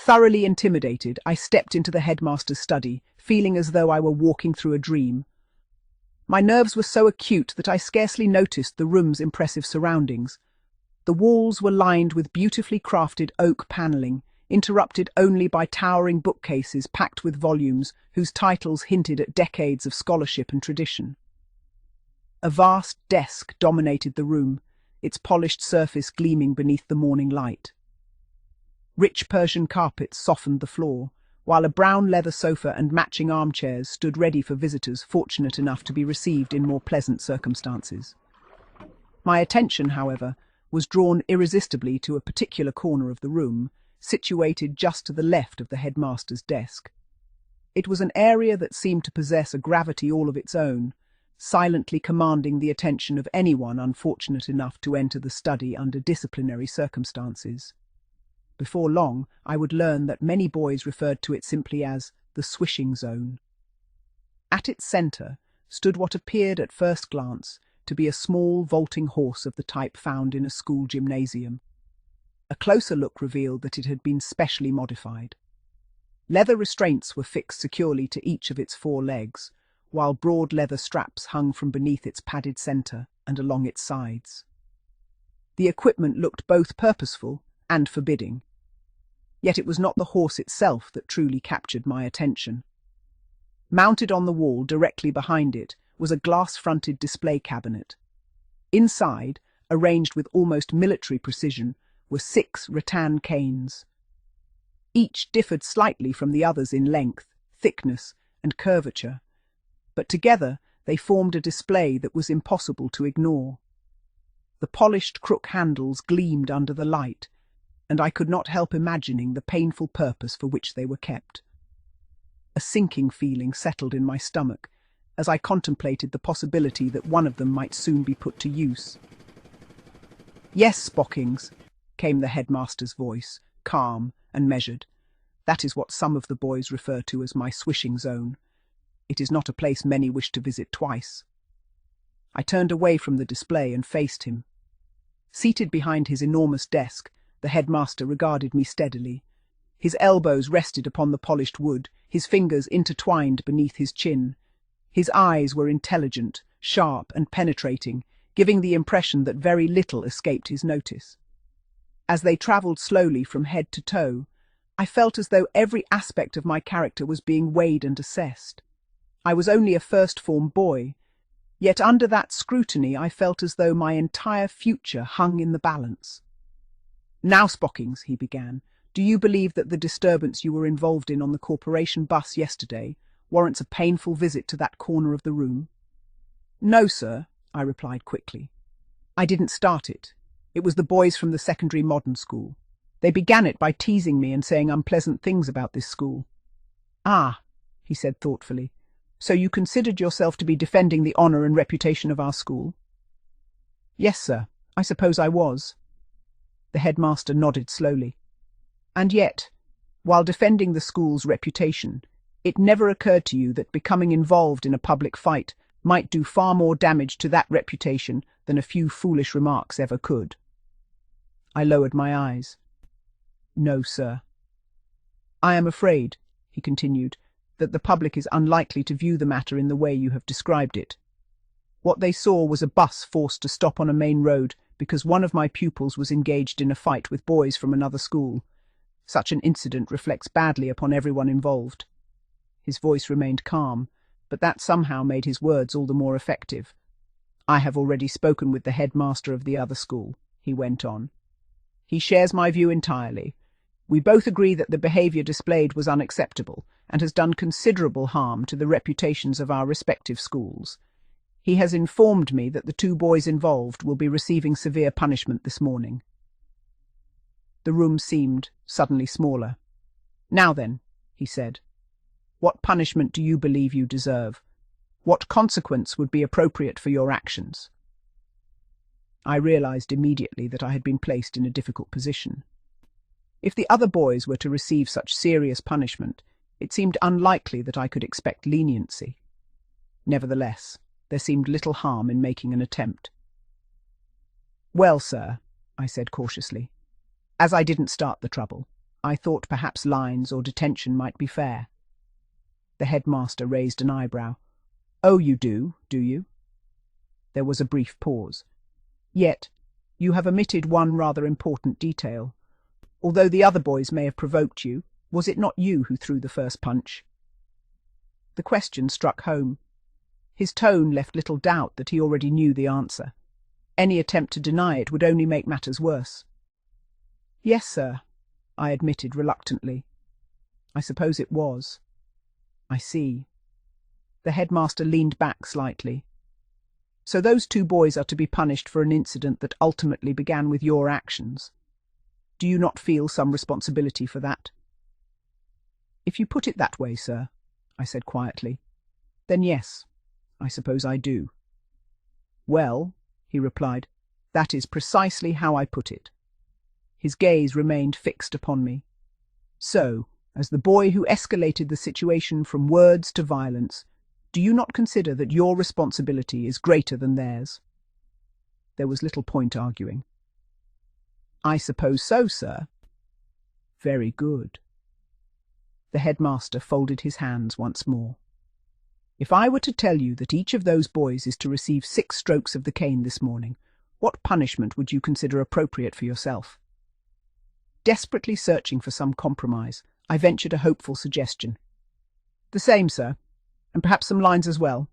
Thoroughly intimidated, I stepped into the headmaster's study, feeling as though I were walking through a dream. My nerves were so acute that I scarcely noticed the room's impressive surroundings. The walls were lined with beautifully crafted oak panelling, interrupted only by towering bookcases packed with volumes whose titles hinted at decades of scholarship and tradition. A vast desk dominated the room, its polished surface gleaming beneath the morning light. Rich Persian carpets softened the floor, while a brown leather sofa and matching armchairs stood ready for visitors fortunate enough to be received in more pleasant circumstances. My attention, however, was drawn irresistibly to a particular corner of the room, situated just to the left of the headmaster's desk. It was an area that seemed to possess a gravity all of its own, silently commanding the attention of anyone unfortunate enough to enter the study under disciplinary circumstances. Before long, I would learn that many boys referred to it simply as the swishing zone. At its centre stood what appeared at first glance to be a small vaulting horse of the type found in a school gymnasium. A closer look revealed that it had been specially modified. Leather restraints were fixed securely to each of its 4 legs, while broad leather straps hung from beneath its padded centre and along its sides. The equipment looked both purposeful and forbidding. Yet it was not the horse itself that truly captured my attention. Mounted on the wall directly behind it was a glass-fronted display cabinet. Inside, arranged with almost military precision, were 6 rattan canes. Each differed slightly from the others in length, thickness, and curvature, but together they formed a display that was impossible to ignore. The polished crook handles gleamed under the light, and I could not help imagining the painful purpose for which they were kept. A sinking feeling settled in my stomach as I contemplated the possibility that one of them might soon be put to use. "Yes, Spockings," came the headmaster's voice, calm and measured. "That is what some of the boys refer to as my swishing zone. It is not a place many wish to visit twice." I turned away from the display and faced him. Seated behind his enormous desk, the headmaster regarded me steadily. His elbows rested upon the polished wood, his fingers intertwined beneath his chin. His eyes were intelligent, sharp, and penetrating, giving the impression that very little escaped his notice. As they travelled slowly from head to toe, I felt as though every aspect of my character was being weighed and assessed. I was only a first-form boy, yet under that scrutiny I felt as though my entire future hung in the balance. "Now, Spockings," he began, "do you believe that the disturbance you were involved in on the corporation bus yesterday warrants a painful visit to that corner of the room?" "No, sir," I replied quickly. "I didn't start it. It was the boys from the secondary modern school. They began it by teasing me and saying unpleasant things about this school." "Ah," he said thoughtfully, "so you considered yourself to be defending the honour and reputation of our school?" "Yes, sir, I suppose I was." The headmaster nodded slowly. "And yet, while defending the school's reputation, it never occurred to you that becoming involved in a public fight might do far more damage to that reputation than a few foolish remarks ever could?" I lowered my eyes. "No, sir." "I am afraid," he continued, "that the public is unlikely to view the matter in the way you have described it. What they saw was a bus forced to stop on a main road because one of my pupils was engaged in a fight with boys from another school. Such an incident reflects badly upon everyone involved." His voice remained calm, but that somehow made his words all the more effective. "I have already spoken with the headmaster of the other school," he went on. "He shares my view entirely. We both agree that the behaviour displayed was unacceptable and has done considerable harm to the reputations of our respective schools. He has informed me that the 2 boys involved will be receiving severe punishment this morning." The room seemed suddenly smaller. "Now then," he said, "what punishment do you believe you deserve? What consequence would be appropriate for your actions?" I realized immediately that I had been placed in a difficult position. If the other boys were to receive such serious punishment, it seemed unlikely that I could expect leniency. Nevertheless, there seemed little harm in making an attempt. "Well, sir," I said cautiously, "as I didn't start the trouble, I thought perhaps lines or detention might be fair. The headmaster raised an eyebrow. Oh, you do you? There was a brief pause. Yet, you have omitted one rather important detail. Although the other boys may have provoked you, was it not you who threw the first punch? The question struck home. His tone left little doubt that he already knew the answer. Any attempt to deny it would only make matters worse. Yes, sir, I admitted reluctantly. I suppose it was. I see. The headmaster leaned back slightly. So those two boys are to be punished for an incident that ultimately began with your actions. Do you not feel some responsibility for that? If you put it that way, sir, I said quietly, then yes, I suppose I do. Well, he replied, that is precisely how I put it. His gaze remained fixed upon me. So, as the boy who escalated the situation from words to violence, do you not consider that your responsibility is greater than theirs? There was little point arguing. I suppose so, sir. Very good. The headmaster folded his hands once more. If I were to tell you that each of those boys is to receive 6 strokes of the cane this morning, what punishment would you consider appropriate for yourself? Desperately searching for some compromise, I ventured a hopeful suggestion. The same, sir, and perhaps some lines as well.